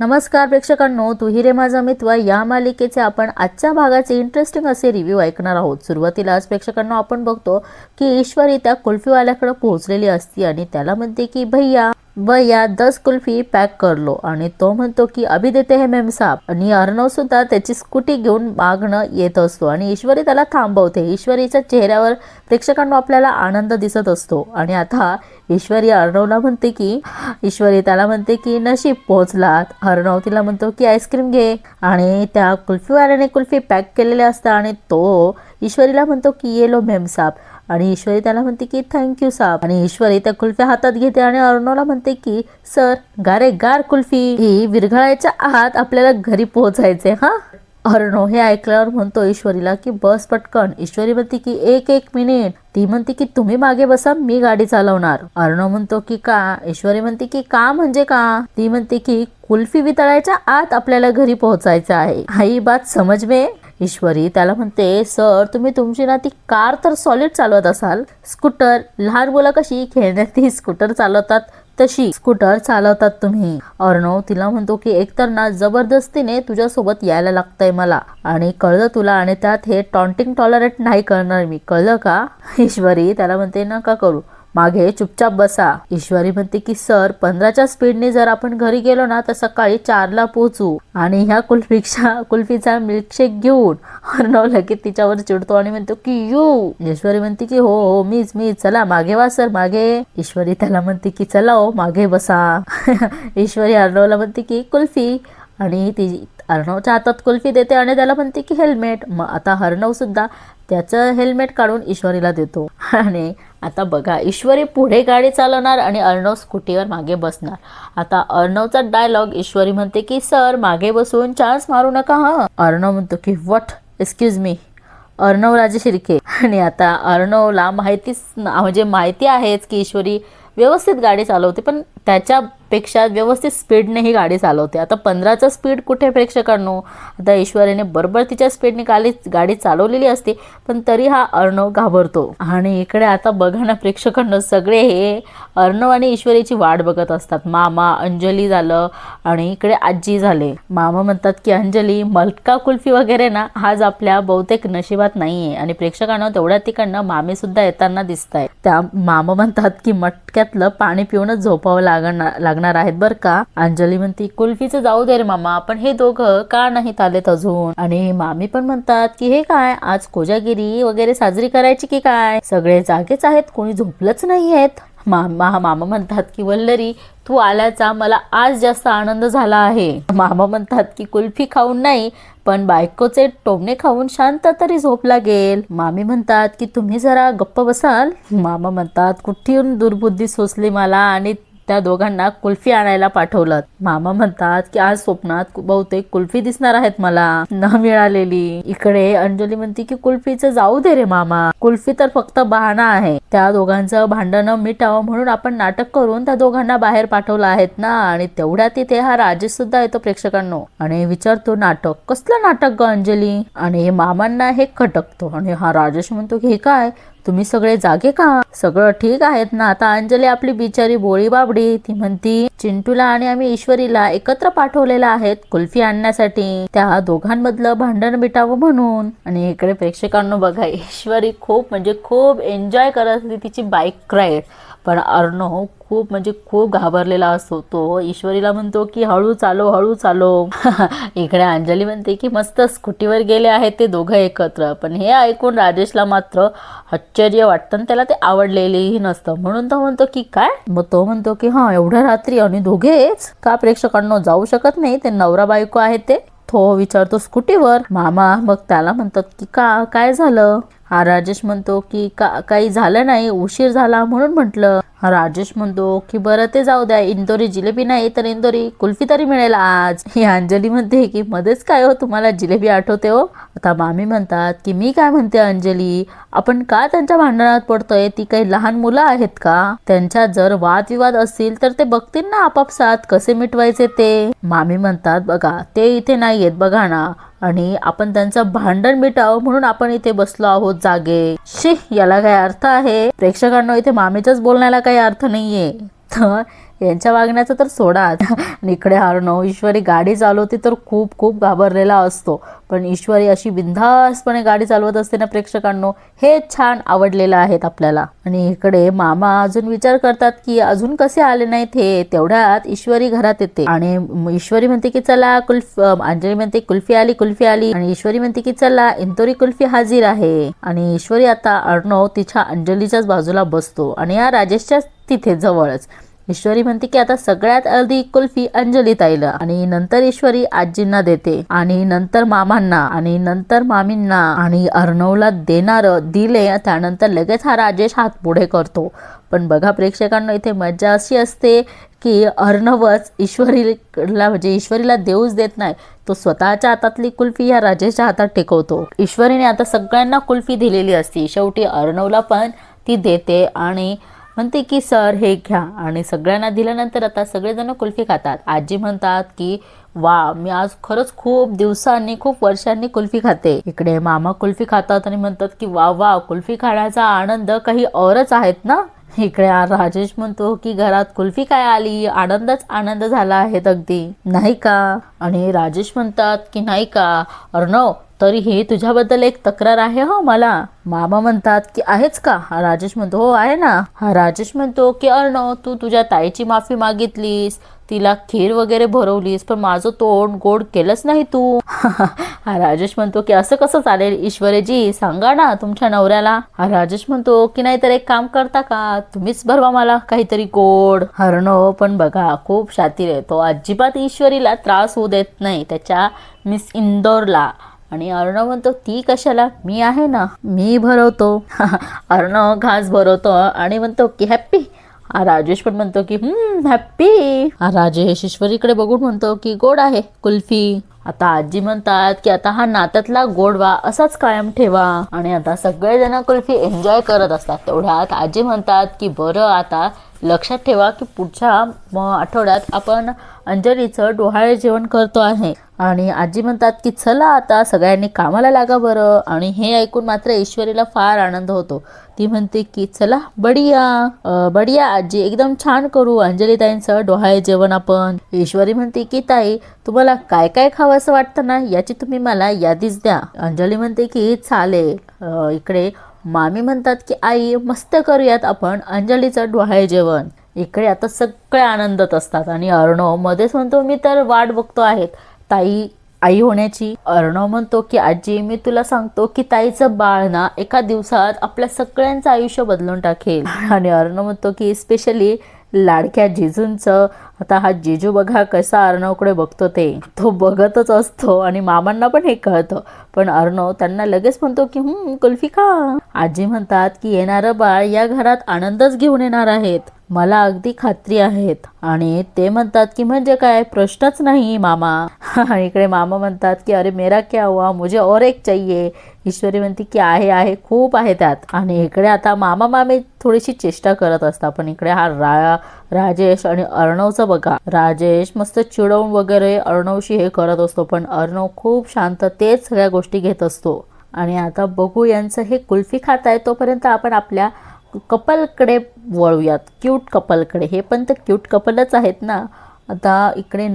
नमस्कार प्रेक्षकांनो, तू ही रे माझा मित्र या मालिकेचे आपण आजच्या भागाचे इंटरेस्टिंग असे रिव्ह्यू ऐकणार आहोत। सुरुवातीलाच प्रेक्षकांनो आपण बघतो की ईश्वरी त्या कुल्फीवाल्याकडे पोहोचलेली असती आणि त्याला म्हणते की भैया 10 कुल्फी पैक कर लो आणि तो म्हणतो की अभी देते हैं मेम साहब। आणि अर्णव सुद्धा त्याची स्कूटी घेऊन मागणं येत असतो आणि ईश्वरी त्याला थांबवते। ईश्वरीच्या चेहऱ्यावर प्रेक्षकांनो आपल्याला आनंद दिसत असतो आणि आता ईश्वरी अर्णवला म्हणते की त्याला म्हणते की नशीब पोहोचलात। अर्णव तिला म्हणतो की आईस्क्रीम घे आणि त्या कुल्फीवाल्याने कुल्फी पॅक केलेले असतात आणि तो ईश्वरीला म्हणतो की ये लो मेम साहब आणि ईश्वरी त्याला म्हणते की थँक्यू साहब। आणि ईश्वरी त्या कुल्फ्या हातात घेते आणि अर्णवला म्हणते की सर गारे गार कुल्फी ही विरघळायच्या आत आपल्याला घरी पोहोचायचे हा। अर्णव हे ऐकल्यावर म्हणतो ईश्वरीला की बस पटकन। ईश्वरी म्हणते की एक मिनिट। ती म्हणते की तुम्ही मागे बसा, मी गाडी चालवणार। अर्णव म्हणतो की का? ईश्वरी म्हणते की का म्हणजे का? ती म्हणते की कुल्फी वितळायच्या आत आपल्याला घरी पोहोचायचं आहे। ही बात समज में? ईश्वरी त्याला म्हणते सर तुम्ही तुमची ना ती कार तर सॉलिड चालवत असाल, स्कूटर लहान मुलं कशी खेळण्यात ती स्कूटर चालवतात तशी स्कूटर चालवतात तुम्ही। अर्णव तिला म्हणतो की एकतर ना जबरदस्तीने तुझ्यासोबत यायला लागतंय मला आणि कळलं तुला, आणि त्यात हे टॉन्टिंग टॉलरेट नाही करणार मी, कळलं का? ईश्वरी त्याला म्हणते नका करू, मागे चुपचाप बसा। ईश्वरी म्हणते की सर 15च्या स्पीडने जर आपण घरी गेलो ना तर सकाळी 4ला पोहोचू आणि ह्या कुल्फीचा मिल्कशेक घेऊन। अर्णव लगेच तिच्यावर चिडतो आणि म्हणतो की यू। ईश्वरी म्हणते की हो मीच चला मागे वा सर मागे। ईश्वरी त्याला म्हणते की चला हो मागे बसा। ईश्वरी अर्णवला म्हणते की कुल्फी आणि ती अर्णवच्या हातात कुल्फी देते आणि त्याला म्हणते की हेल्मेट। मग आता अर्णव सुद्धा त्याचं हेल्मेट काढून ईश्वरीला देतो आणि आता बघा ईश्वरी पुढे गाडी चालवणार आणि अर्णव स्कूटीवर मागे बसणार। आता अर्णवचा डायलॉग ईश्वरी म्हणते की सर मागे बसून चान्स मारू नका हा। अर्णव म्हणतो की व्हॉट एक्सक्यूज मी, अर्णव राजे शिर्के। आणि आता अर्णवला माहिती आहेच की ईश्वरी व्यवस्थित गाडी चालवते, पण त्याच्यापेक्षा व्यवस्थित स्पीडने ही गाडी चालवते। आता 15चा स्पीड कुठे प्रेक्षकांनो? आता ईश्वरीने बरोबर तिच्या स्पीडने गाडी चालवलेली असते, पण तरी हा अर्णव घाबरतो। आणि इकडे आता बघा ना प्रेक्षकांनो, सगळे हे अर्णव आणि ईश्वरीची वाट बघत असतात। मामा अंजली झालं आणि इकडे आजी झाले। मामा म्हणतात की अंजली मलका कुल्फी वगैरे ना आज आपल्या बहुतेक नशिबात नाहीये आणि प्रेक्षकांनो तेवढ्या तिकडनं मामी सुद्धा येताना दिसत आहे। त्या मामा म्हणतात की मटक्यातलं पाणी पिऊनच झोपावं लागणार आहेत बर का। अंजली म्हणती कुल्फीचं जाऊ दे रे मामा, पण हे दोघं का नाहीत आलेत अजून? आणि मामी पण म्हणतात की हे काय आज कोजागिरी वगैरे साजरी करायची की काय? सगळे जागेच आहेत, कोणी झोपलंच नाहीयेत। मामा म्हणतात की वल्लरी तू आल्याचा मला आज जास्त आनंद झाला आहे। मामा म्हणतात की कुल्फी खाऊन नाही पण बायकोचे टोमणे खाऊन शांत तरी झोप लागेल। मामी म्हणतात की तुम्ही जरा गप्प बसाल? मामा म्हणतात कुठून दुर्बुद्धी सोसली मला आणि त्या दोघांना कुल्फी आणायला पाठवलं। मामा म्हणतात की आज स्वप्नात बहुतेक कुल्फी दिसणार आहेत मला न मिळालेली। इकडे अंजली म्हणते की कुल्फीचं जाऊ दे रे मामा, कुल्फी तर फक्त बहाणा आहे, त्या दोघांचं भांडण मिटावं म्हणून आपण नाटक करून त्या दोघांना बाहेर पाठवलं आहेत ना। आणि तेवढ्या तिथे हा राजेश सुद्धा येतो प्रेक्षकांनो आणि विचारतो नाटक कसलं नाटक ग अंजली? आणि मामांना हे खटकतो आणि हा राजेश म्हणतो की हे काय तुम्ही सगळे जागे का? सगळं ठीक आहेत ना? आता अंजली आपली बिचारी बोळी बाबडी ती म्हणती चिंटूला आणि आम्ही ईश्वरीला एकत्र पाठवलेला आहेत कुल्फी आणण्यासाठी, त्या दोघांमधलं भांडण मिटावं म्हणून। आणि इकडे प्रेक्षकांनो बघा खूप एन्जॉय करत होती तिची बाईक राईड, पण अर्णव खूप घाबरलेला असतो। तो ईश्वरीला म्हणतो की हळू चालो। इकडे अंजली म्हणते की मस्त स्कूटीवर गेले आहेत ते दोघं एकत्र, पण हे ऐकून राजेशला मात्र आश्चर्य वाटतं आणि त्याला ते आवडलेलेही नसतं, म्हणून तो म्हणतो की काय? मग तो म्हणतो की हा एवढ्या रात्री आणि दोघेच का? प्रेक्षकांनो जाऊ शकत नाही, ते नवरा बायको आहेत ते। तो विचारतो स्कूटीवर। मामा मग त्याला म्हणतात की काय झालं? हा राजेश म्हणतो की काही झालं नाही, उशीर झाला म्हणून म्हटलं। हा राजेश म्हणतो की बरं ते जाऊ द्या, इंदोरी जिलेबी नाही तर इंदोरी कुल्फी तरी मिळेल आज। ही अंजली म्हणते की मध्येच काय हो तुम्हाला जिलेबी आठवते हो? आता मामी म्हणतात की मी काय म्हणते अंजली, आपण का त्यांच्या भांडणात पडतोय? ती काही लहान मुलं आहेत का? त्यांच्यात जर वादविवाद असतील तर ते बघतील ना आपापसात कसे मिटवायचे ते। मामी म्हणतात बघा ते इथे नाहीयेत बघा ना, आणि आपण त्यांचं भांडण मिटावं म्हणून आपण इथे बसलो आहोत जागे। शी याला काय अर्थ आहे? प्रेक्षकांनो इथे मामीच्याच बोलण्याला काही अर्थ नाहीये। तर यांच्या वागण्याचं तर सोडा. आणि इकडे अर्णव ईश्वरी गाडी चालवते तर खूप खूप घाबरलेला असतो, पण ईश्वरी अशी बिनधास्तपणे गाडी चालवत असते ना प्रेक्षकांनो, हे छान आवडलेलं आहेत आपल्याला. आणि इकडे मामा अजून विचार करतात की अजून कसे आले नाहीत हे. तेवढ्यात ईश्वरी घरात येते आणि ईश्वरी म्हणते की चला अंजली म्हणते कुल्फी आली आणि ईश्वरी म्हणते की चला इंदोरी कुल्फी हाजीर आहे. आणि ईश्वरी आता अर्णव तिच्या अंजलीच्याच बाजूला बसतो आणि या राजेशच्या तिथे जवळच. ईश्वरी म्हणते की आता सगळ्यात अर्धी कुल्फी अंजली ताईला, आणि नंतर ईश्वरी आजींना देते आणि नंतर मामांना आणि नंतर मामींना आणि अर्णवला दिले. त्यानंतर लगेच हा राजेश हात पुढे करतो. पण बघा प्रेक्षकांना, इथे मज्जा अशी असते की अर्णवच ईश्वरीला देऊच देत नाही. तो स्वतःच्या हातातली कुल्फी या राजेशच्या हातात टेकवतो. ईश्वरीने आता सगळ्यांना कुल्फी दिलेली असती, शेवटी अर्णवला पण ती देते आणि म्हणते की सर हे घ्या. आणि सगळ्यांना दिल्यानंतर आता सगळेजण कुल्फी खातात. आजी म्हणतात की वा, मी आज खरंच खूप दिवसांनी खूप वर्षांनी कुल्फी खाते. इकडे मामा कुल्फी खातात आणि म्हणतात की वा वा, कुल्फी खाण्याचा आनंद काही औरच आहेत ना. इकडे राजेश म्हणतो की घरात कुल्फी काय आली, आनंदच आनंद झाला आहे अगदी, नाही का. आणि राजेश म्हणतात की नाही का अर्णव, तरीही तुझ्याबद्दल एक तक्रार आहे हो मला. मामा म्हणतात की आहेच का. हा राजेश म्हणतो हो आहे ना. हा राजेश म्हणतो की अर्णव, तू तुझ्या ताईची माफी मागितलीस, तिला खीर वगैरे भरवलीस, पण माझं तोंड गोड केलंच नाही तू. हा राजेश म्हणतो की असं कसं चालेल ईश्वरीजी, सांगा ना तुमच्या नवऱ्याला. हा राजेश म्हणतो की नाहीतर एक काम करता का, तुम्हीच भरवा मला काहीतरी गोड. अर्णव पण बघा खूप शातीर आहे, तो अजिबात ईश्वरीला त्रास होऊ देत नाही त्याच्या मिस इंदोरला. आणि अर्णव म्हणतो ती कशाला, मी आहे ना, मी भरवतो. अर्णव घास भरवतो आणि म्हणतो की हॅप्पी. हा राजेश पण म्हणतो की हॅप्पी. हा राजेश ईश्वरीकडे बघून म्हणतो की गोड आहे कुल्फी. आता आजी म्हणतात की आता हा नात्यातला गोडवा असाच कायम ठेवा. आणि आता सगळेजण कुल्फी एन्जॉय करत असतात. तेवढ्यात आजी म्हणतात की बरं, आता लक्षात ठेवा की पुढच्या आठवड्यात आपण अंजलीचं डोहाळे जेवण करतो आहे. आणि आजी म्हणतात की चला आता सगळ्यांनी कामाला लागा बरं. आणि हे ऐकून मात्र ईश्वरीला फार आनंद होतो. ती म्हणते की चला बढिया आजी, एकदम छान करू अंजली ताईंचं डोहाळे जेवण आपण. ईश्वरी म्हणते की ताई, तुम्हाला काय काय खावं असं वाटतं ना, याची तुम्ही मला यादीच द्या. अंजली म्हणते की चालेल. इकडे मामी म्हणतात की आई, मस्त करूयात आपण अंजलीचं डोहाळे जेवण. इकडे आता सगळे आनंदात असतात आणि अर्णव मध्येच म्हणतो मी तर वाट बघतो आहेत ताई आई होण्याची. अर्णव म्हणतो की आजी, मी तुला सांगतो की ताईचं बाळ ना एका दिवसात आपल्या सगळ्यांचं आयुष्य बदलून टाकेल. आणि अर्णव म्हणतो की स्पेशली लाडक्या जिजूंचं. आता हा जिजू बघा कसा अर्णवकडे बघतो, तो बघतच असतो आणि मामांना पण हे कळतं. पण अर्णव त्यांना लगेच म्हणतो की कुल्फी खा. आजी म्हणतात की येणारं बाळ या घरात आनंदच घेऊन येणार आहेत, मला अगदी खात्री आहेत. आणि ते म्हणतात की म्हणजे काय, प्रश्नच नाही मामा. इकडे मामा म्हणतात की अरे मेरा क्या हुआ, मुझे और एक चाहिए. ईश्वरी म्हणते की आहे खूप आहे त्यात. आणि इकडे आता मामा मामी थोडीशी चेष्टा करत असतात. पण इकडे हा राजेश आणि अर्णवचं बघा, राजेश मस्त चिडवून वगैरे अर्णवशी हे करत असतो, पण अर्णव खूप शांततेत सगळ्या गोष्टी घेत असतो. आणि आता बघू यांचं हे कुल्फी खात आहे तोपर्यंत आपण आपल्या कपलकडे वळूयात, क्यूट कपलकडे. हे पण तर क्यूट कपलच आहेत ना. आता इकडे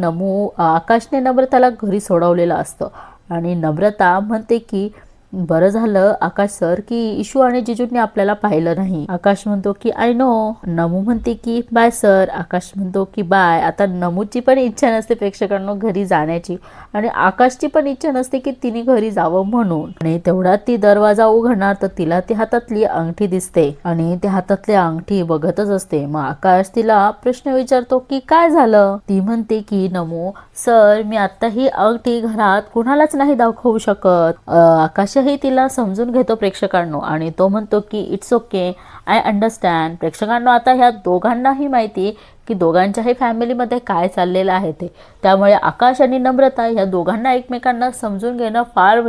आकाशने नम्रताला घरी सोडवलेलं असतं आणि नम्रता म्हणते की बरं झालं आकाश सर की इशू आणि जिजूंनी आपल्याला पाहिलं नाही. आकाश म्हणतो की आय नो. नमू म्हणते की बाय सर. आकाश म्हणतो की बाय. आता नमूची पण इच्छा नसते प्रेक्षकांना घरी जाण्याची आणि आकाशची पण इच्छा नसते की तिने घरी जावं म्हणून. आणि तेवढ्यात ती दरवाजा उघडणार तर तिला ती हातातली अंगठी दिसते आणि त्या हातातली अंगठी बघतच असते. मग आकाश तिला प्रश्न विचारतो की काय झालं. ती म्हणते की नमू सर, मी आता ही अंगठी घरात कुणालाच नाही दाखवू शकत. आकाश ही तिला समजून घेतो प्रेक्षकांनो आणि तो म्हणतो की इट्स ओके, आय अंडरस्टँड. प्रेक्षकांनो आता ह्या दोघांनाही माहिती की दोघांच्याही फॅमिलीमध्ये काय चाललेलं आहे ते, त्यामुळे आकाश आणि नम्रता ह्या दोघांना एकमेकांना समजून घेणं फार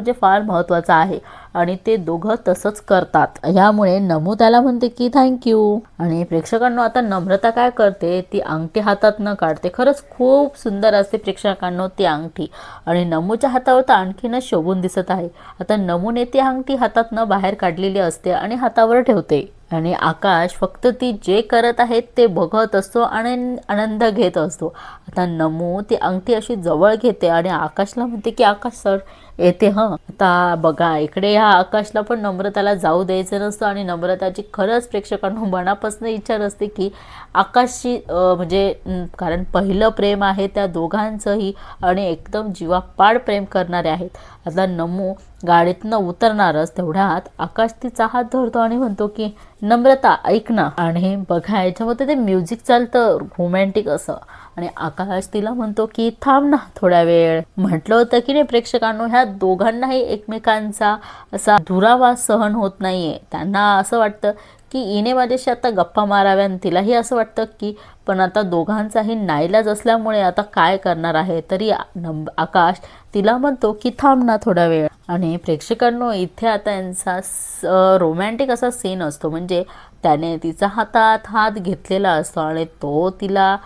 महत्त्वाचं आहे आणि ते दोघं तसंच करतात. यामुळे नमू त्याला म्हणते की थँक्यू. आणि प्रेक्षकांनो आता नम्रता काय करते, ती अंगठी हातात न काढते. खरंच खूप सुंदर असते प्रेक्षकांनो ती अंगठी आणि नमूच्या हातावर तर आणखीनच शोभून दिसत आहे. आता नमूने ती अंगठी हातात न बाहेर काढलेली असते आणि हातावर ठेवते. आणि आकाश फक्त ती जे करत आहेत ते बघत असतो आणि आनंद घेत असतो. आता नमू ती अंगठी अशी जवळ घेते आणि आकाशला म्हणते की आकाश सर येते हं. आता बघा इकडे ह्या आकाशला पण नम्रताला जाऊ द्यायचं नसतं आणि नम्रताची खरंच प्रेक्षकांना मनापासून इच्छा नसते की आकाशची म्हणजे कारण पहिलं प्रेम आहे त्या दोघांचंही आणि एकदम जीवापाड प्रेम करणारे आहेत. आता नमू गाडीतनं उतरणारच तेवढ्यात आकाश तिचा हात धरतो आणि म्हणतो की नम्रता ऐक ना. आणि बघा याच्यामध्ये ते म्युझिक चालतं रोमॅन्टिक असं आणि आकाश तिला म्हणतो की थांब ना थोड्या वेळ. म्हटलं होतं की नाही प्रेक्षकांनो ह्या दोघांनाही एकमेकांचा असा दुरावा सहन होत नाहीये. त्यांना असं वाटतं की हिने माझ्याशी आता गप्पा माराव्या आणि तिलाही असं वाटतं की पण आता दोघांचाही नाईलाज असल्यामुळे आता काय करणार आहे. तरी आकाश तिला म्हणतो की थांब ना थोडा वेळ. आणि प्रेक्षकांनो इथे आता यांचा रोमॅन्टिक असा सीन असतो म्हणजे त्याने तिचा हातात हात घेतलेला असतो आणि तो तिला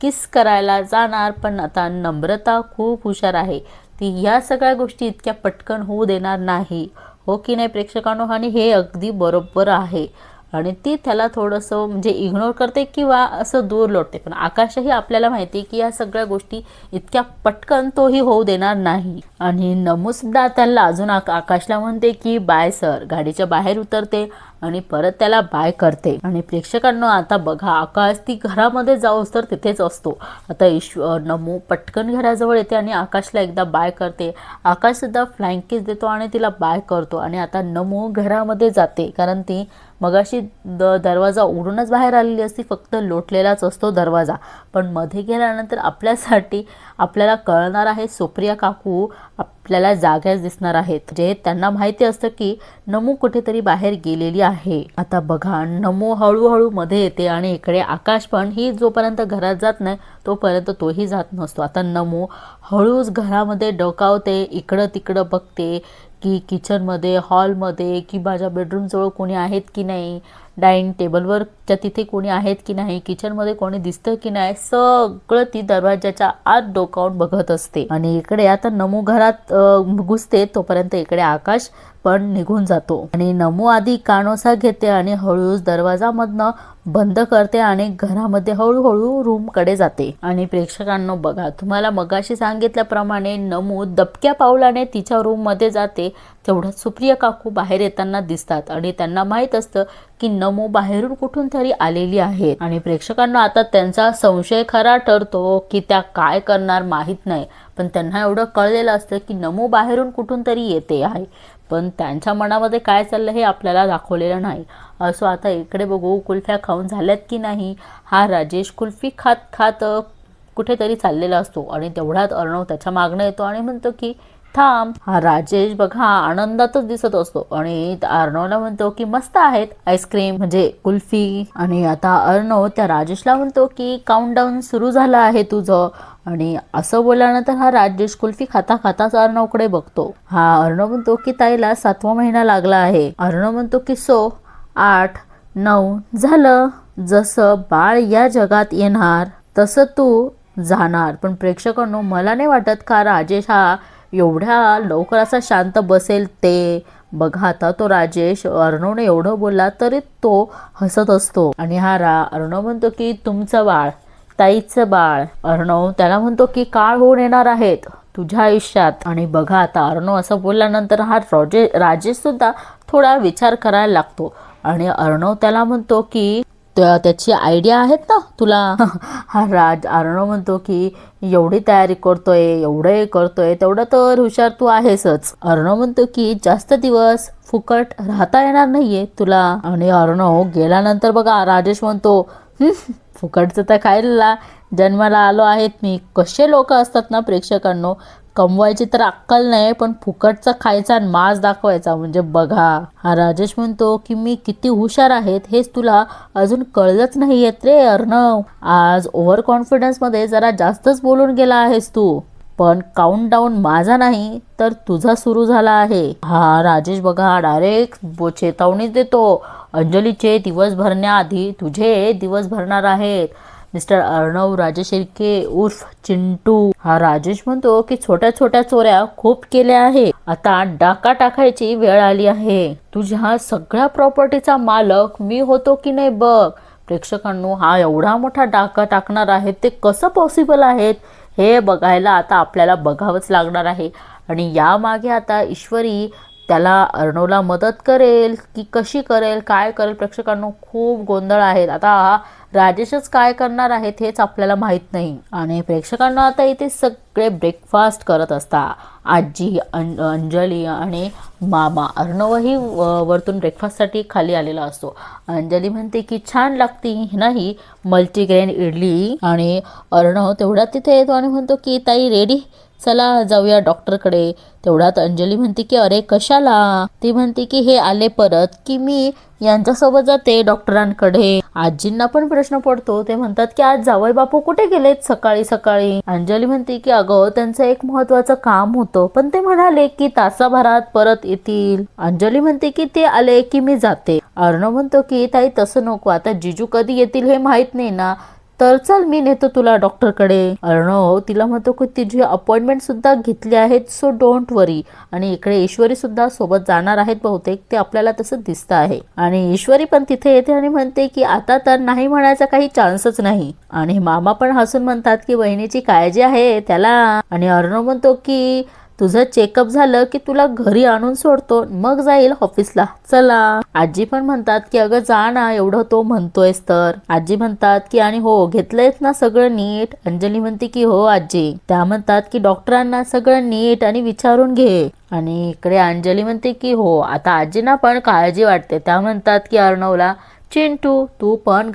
किस करायला जाणार. पण आता नम्रता खूप हुशार आहे. ती या सगळ्या गोष्टी इतक्या पटकन होऊ देणार नाही. हो की नाही प्रेक्षकांनो. आणि हे अगदी बरोबर आहे. आणि ती त्याला थोडंसं म्हणजे इग्नोर करते किंवा असं दूर लोटते. पण आकाशही आपल्याला माहिती आहे की या सगळ्या गोष्टी इतक्या पटकन तोही होऊ देणार नाही. आणि नमूसुद्धा त्याला अजून आकाशला म्हणते की बाय सर. गाडीच्या बाहेर उतरते आणि परत त्याला बाय करते. आणि प्रेक्षकांना आता बघा आकाश ती घरामध्ये जाऊस तर तिथेच असतो. आता नमू पटकन घराजवळ येते आणि आकाशला एकदा बाय करते. आकाश सुद्धा फ्लाइंग किस देतो आणि तिला बाय करतो. आणि आता नमू घरामध्ये जाते कारण ती मगाशी दरवाजा उघडूनच बाहेर आलेली असती. फक्त लोटलेलाच असतो दरवाजा. पण मध्ये गेल्यानंतर आपल्यासाठी आपल्याला कळणार आहे सुप्रिया काकू आपल्याला जाग्याच दिसणार आहेत. जे त्यांना माहिती असतं की नमू कुठेतरी बाहेर गेलेली आहे. आता बघा नमू हळूहळू मध्ये येते आणि इकडे आकाश पण ही जोपर्यंत घरात जात नाही तोपर्यंत तोही जात नसतो. आता नमू हळूच घरामध्ये डोकावते. इकडं तिकडं बघते की किचनमध्ये हॉलमध्ये की माझ्या बेडरूमजवळ कोणी आहेत की नाही. डायनिंग टेबलवरच्या तिथे कोणी आहेत की नाही. किचनमध्ये कोणी दिसतं की नाही. सगळं ती दरवाजाच्या आत डोकावून बघत असते. आणि इकडे आता नमू घरात घुसते तोपर्यंत इकडे आकाश पण निघून जातो. आणि नमू आधी कानोसा घेते आणि हळूच दरवाजामधनं बंद करते आणि घरामध्ये हळूहळू रूमकडे जाते. आणि प्रेक्षकांनो बघा तुम्हाला मगाशी सांगितल्याप्रमाणे नमू दबक्या पावलाने तिच्या रूममध्ये जाते. तेवढ्यात सुप्रिया काकू बाहेर येताना दिसतात आणि त्यांना माहीत असतं की नमू बाहेरून कुठून तरी आलेली आहे. आणि प्रेक्षकांना आता त्यांचा संशय खरा ठरतो की त्या काय करणार माहीत नाही. पण त्यांना एवढं कळलेलं असतं की नमू बाहेरून कुठून तरी येते आहे. पण त्यांच्या मनामध्ये काय चाललं हे आपल्याला दाखवलेलं नाही. असो आता इकडे बघू कुल्फ्या खाऊन झाल्यात की नाही. हा राजेश कुल्फी खात खात कुठेतरी चाललेला असतो आणि तेवढ्यात अर्णव त्याच्या मागणं येतो आणि म्हणतो की थांब. हा राजेश बघा आनंदातच दिसत असतो आणि अर्णवला म्हणतो की मस्त आहेत आईस्क्रीम म्हणजे कुल्फी. आणि आता अर्णव त्या राजेशला म्हणतो की काउंटडाऊन सुरू झालं आहे तुझं. आणि असं बोलल्यानंतर हा राजेश कुल्फी खाता खाताच अर्णवकडे बघतो. हा अर्णव म्हणतो की ताईला 7वा महिना लागला आहे. अर्णव म्हणतो की 8, 9 झालं. जसं बाळ या जगात येणार तसं तू जाणार. पण प्रेक्षकांनो मला नाही वाटत का राजेश हा एवढ्या लवकर असा शांत बसेल ते. बघा आता तो राजेश अर्णवने एवढं बोलला तरी तो हसत असतो. आणि हा अर्णव म्हणतो की तुमचं बाळ ताईचं बाळ. अर्णव त्याला म्हणतो की काळ होऊन येणार आहेत तुझ्या आयुष्यात. आणि बघा आता अर्णव असं बोलल्यानंतर हा राजेश सुद्धा थोडा विचार करायला लागतो. आणि अर्णव त्याला म्हणतो की त्याची आयडिया आहेत ना तुला. हा अर्णव म्हणतो की एवढी तयारी करतोय एवढं करतोय तेवढं तर हुशार तू आहेसच. अर्णव म्हणतो की जास्त दिवस फुकट राहता येणार नाहीये तुला. आणि अर्णव गेल्यानंतर बघा राजेश म्हणतो फुकटचं तर खायला जन्माला आलो आहेत मी. कसे लोक असतात ना प्रेक्षकांनो. कमवायची तर अक्कल नाही पण फुकटचा खायचा आणि मास दाखवायचा म्हणजे बघा. हा राजेश म्हणतो की मी किती हुशार आहेत हेच तुला अजून कळलंच नाही येत रे अर्णव. आज ओव्हर कॉन्फिडन्स मध्ये जरा जास्तच बोलून गेला आहेस तू. पण काउंटडाऊन माझा नाही तर तुझा सुरू झाला आहे. हा राजेश बघा डायरेक्ट चेतावणी देतो. अंजलीचे दिवस भरण्याआधी तुझे दिवस भरणार आहेत. मिस्टर अर्णव राजशिर्के उर्फ चिंटू. हा राजेश म्हणतो की छोट्या छोट्या चोऱ्या खूप केल्या आहे, आता डाका टाकायची वेळ आली आहे. तुझ्या सगळ्या प्रॉपर्टीचा मालक मी होतो की नाही बघ. प्रेक्षकांनो, हा एवढा मोठा डाका टाकणार आहे ते कसं पॉसिबल आहेत हे बघायला आता आपल्याला बघावंच लागणार आहे. आणि यामागे आता ईश्वरी त्याला अर्णवला मदत करेल की कशी करेल, काय करेल, प्रेक्षकांनो खूप गोंधळ आहेत. आता हा राजेशच काय करणार आहेत हेच आपल्याला माहीत नाही. आणि प्रेक्षकांनो आता इथे सगळे ब्रेकफास्ट करत असतात. आजी, अंजली आणि मामा. अर्णवही वरतून ब्रेकफास्टसाठी खाली आलेला असतो. अंजली म्हणते की छान लागती नाही मल्टीग्रेन इडली. आणि अर्णव तेवढा तिथे येतो आणि म्हणतो की ताई रेडी, चला जाऊया डॉक्टरकडे. तेवढ्यात अंजली म्हणते की अरे कशाला. ती म्हणते की हे आले परत की मी यांच्यासोबत जाते डॉक्टरांकडे. आजींना पण प्रश्न पडतो. ते म्हणतात की आज जावई बापू कुठे गेलेत सकाळी सकाळी. अंजली म्हणते की अगं त्यांचं एक महत्वाचं काम होतं, पण ते म्हणाले की तासाभरात परत येतील. अंजली म्हणते की ते आले की मी जाते. अर्णव म्हणतो की ताई तसं नको, आता जिजू कधी येतील हे माहित नाही ना, तर चल मी नेतो तुला डॉक्टरकडे. अर्णव तिला म्हणतो की तुझी अपॉइंटमेंट सुद्धा घेतली आहेत, सो डोंट वरी. आणि इकडे ईश्वरी सुद्धा सोबत जाणार आहेत बहुतेक, ते आपल्याला तसं दिसतं आहे. आणि ईश्वरी पण तिथे येते आणि म्हणते की आता तर नाही म्हणायचा काही चान्सच नाही. आणि मामा पण हसून म्हणतात की बहिणीची काळजी आहे त्याला. आणि अर्णव म्हणतो की तुझं चेकअप झालं की तुला घरी आणून सोडतो, मग जाईल ऑफिसला, चला. आजी पण म्हणतात की अगं जा ना, एवढं तो म्हणतोयस तर. आजी म्हणतात की आणि हो घेतलंयस ना सगळं नीट. अंजली म्हणते की हो आजी. त्या म्हणतात की डॉक्टरांना सगळं नीट आणि विचारून घे. आणि इकडे अंजली म्हणते की हो, आता आजींना पण काळजी वाटते. त्या म्हणतात की अर्णवला चिंटू तू पण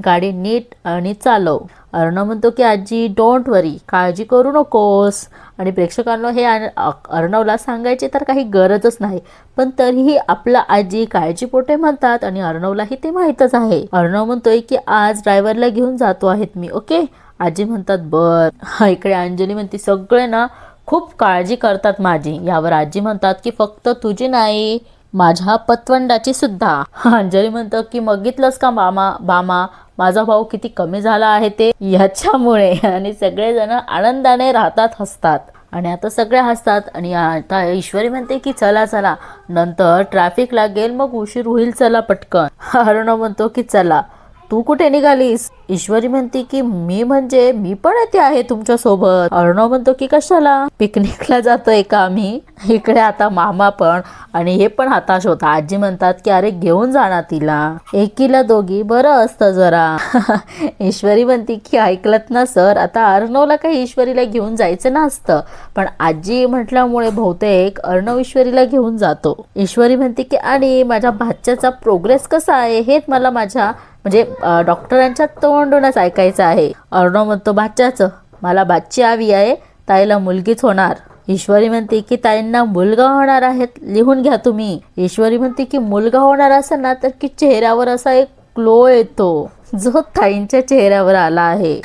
गाडी नीट आणि चालव. अर्णव म्हणतो की आजी डोंट वरी, काळजी करू नकोस. आणि प्रेक्षकांना हे अर्णवला सांगायची तर काही गरजच नाही, पण तरीही आपला आजी काळजीपोटे म्हणतात आणि अर्णवलाही ते माहीतच आहे. अर्णव म्हणतोय की आज ड्रायव्हरला घेऊन जातो आहेत मी, ओके. आजी म्हणतात बर. इकडे अंजली म्हणते सगळे ना खूप काळजी करतात माझी. यावर आजी म्हणतात की फक्त तुझी नाही, माझ्या पतवंडाची सुद्धा. अंजली म्हणतं की बघितलंस का बामा माझा भाऊ किती कमी झाला आहे ते याच्यामुळे. आणि सगळेजण आनंदाने राहतात, हसतात. आणि आता सगळे हसतात. आणि आता ईश्वरी म्हणते की चला चला, नंतर ट्रॅफिक लागेल, मग उशीर होईल, चला पटकन. अर्णव म्हणतो की चला. तू कुठे निघालीस. ईश्वरी म्हणते की मी पण येते आहे तुमच्या सोबत. अर्णव म्हणतो की कशाला, पिकनिकला जातोय का आम्ही. इकडे आता मामा पण आणि हे पण हताश होता. आजी म्हणतात की अरे घेऊन जाणार तिला, एकीला दोघी बरं असतं जरा. ईश्वरी म्हणते की ऐकलत ना सर, आता अर्णवला काही ईश्वरीला घेऊन जायचं नसतं, पण आजी म्हटल्यामुळे बहुतेक अर्णव ईश्वरीला घेऊन जातो. ईश्वरी म्हणते की आणि माझ्या भाच्याचा प्रोग्रेस कसा आहे हेच मला माझ्या म्हणजे डॉक्टरांच्या तोंडूनच ऐकायचं आहे. अर्णव म्हणतो भाच्याचं, मला भाची हवी आहे, ताईला मुलगीच होणार. ईश्वरी म्हणते की ताईंना मुलगा होणार आहेत, लिहून घ्या तुम्ही. ईश्वरी म्हणते की मुलगा होणार असेल ना तर की चेहऱ्यावर असा एक ग्लो येतो जो ताईंच्या चेहऱ्यावर आला आहे.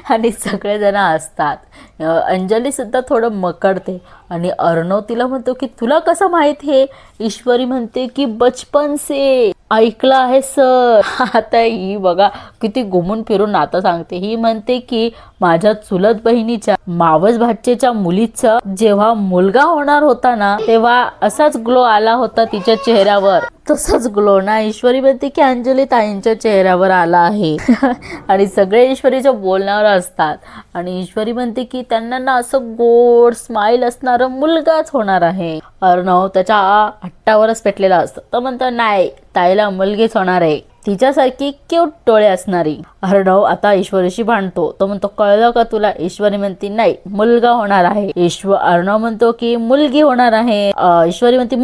आणि सगळेजण असतात. अंजली सुद्धा थोडं मकडते. आणि अर्णव तिला म्हणतो की तुला कसं माहित हे. ईश्वरी म्हणते की बचपन से ऐकलं आहे सर. आता ही बघा किती घुमून फिरून नातं सांगते. ही म्हणते की माझ्या चुलत बहिणीच्या मावस भाच्याच्या मुलीचा जेव्हा मुलगा होणार होता ना, तेव्हा असाच ग्लो आला होता तिच्या चेहऱ्यावर. तसंच ग्लो ना ईश्वरी म्हणते की अंजली ताईंच्या चेहऱ्यावर आला आहे. आणि सगळे ईश्वरीच्या बोलण्यावर असतात. आणि ईश्वरी म्हणते की त्यांना ना असं गोड स्माइल असणारा मुलगाच होणार आहे. अर्णव त्याच्या हट्टावरच पेटलेला असतो. तो म्हणतो नाही, ताईला मुलगीच होणार आहे, तिच्यासारखी क्यूट डोळे असणारी. अर्णव आता ईश्वरीशी भांडतो. तो म्हणतो कळलं का तुला. ईश्वरी म्हणते नाही, मुलगा होणार आहे. अर्णव म्हणतो की मुलगी होणार आहे. ईश्वरी म्हणते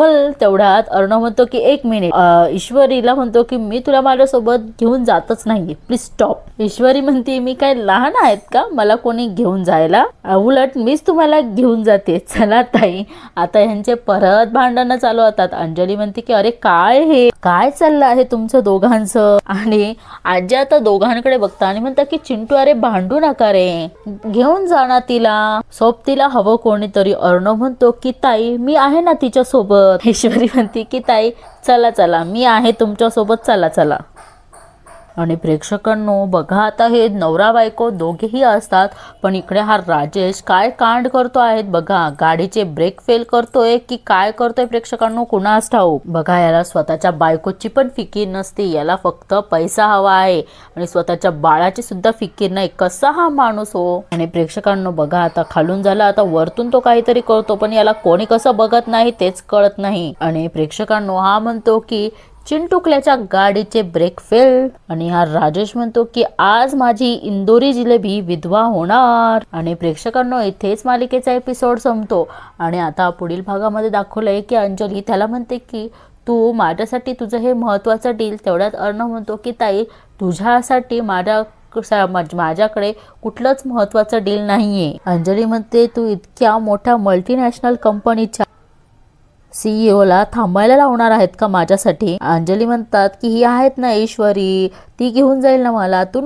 तेवढ्यात अर्णव म्हणतो की एक मिनिट. ईश्वरीला म्हणतो की मी तुला माझ्यासोबत घेऊन जातच नाही, प्लीज स्टॉप. ईश्वरी म्हणते मी काय लहान आहेत का मला कोणी घेऊन जायला, उलट मीच तुम्हाला घेऊन जाते, चला ताई. आता ह्यांचे परत भांडणं चालू होतात. अंजली म्हणते की अरे काय हे काय चाललं आहे तुमचं दोघांचं. आणि आजी आता दोघांकडे बघता आणि म्हणतात की चिंटू अरे भांडू नका रे, घेऊन जाणार तिला, सोबतीला हवं कोणीतरी. अर्णव म्हणतो की ताई मी आहे ना तिच्या सोबत. ईश्वरी म्हणते की ताई चला चला, मी आहे तुमच्या सोबत, चला चला. आणि प्रेक्षकांनो बघा, आता हे नवरा बायको दोघेही असतात, पण इकडे हा राजेश काय कांड करतो आहेत बघा. गाडीचे ब्रेक फेल करतोय की काय करतोय प्रेक्षकांनो कुणास ठाऊक. बघा, याला स्वतःच्या बायकोची पण फिकीर नसते, याला फक्त पैसा हवा आहे आणि स्वतःच्या बाळाची सुद्धा फिकीर नाही. कसा हा माणूस हो. आणि प्रेक्षकांनो बघा, आता खालून झालं, आता वरतून तो काहीतरी करतो, पण याला कोणी कसं बघत नाही तेच कळत नाही. आणि प्रेक्षकांनो हा म्हणतो की चिंटुकल्याच्या गाडीचे ब्रेक फेल आणि हा राजेश म्हणतो की आज माझी इंदोरी जिलेबी विधवा होणार. आणि प्रेक्षकांनो इथेच मालिकेचा एपिसोड संपतो. आणि आता पुढील भागामध्ये दाखवलंय की अंजली त्याला म्हणते की तू माझ्यासाठी तुझं हे महत्वाचं डील. तेवढ्यात अर्णव म्हणतो की ताई तुझ्यासाठी माझ्याकडे कुठलंच महत्वाचं डील नाहीये. अंजली म्हणते तू इतक्या मोठ्या मल्टीनॅशनल कंपनीच्या CEO ला थांबायला लावणार आहेत का माझ्यासाठी. अंजली म्हणतात की ही आहेत ना ईश्वरी, ती घेऊन जाईल ना मला, तू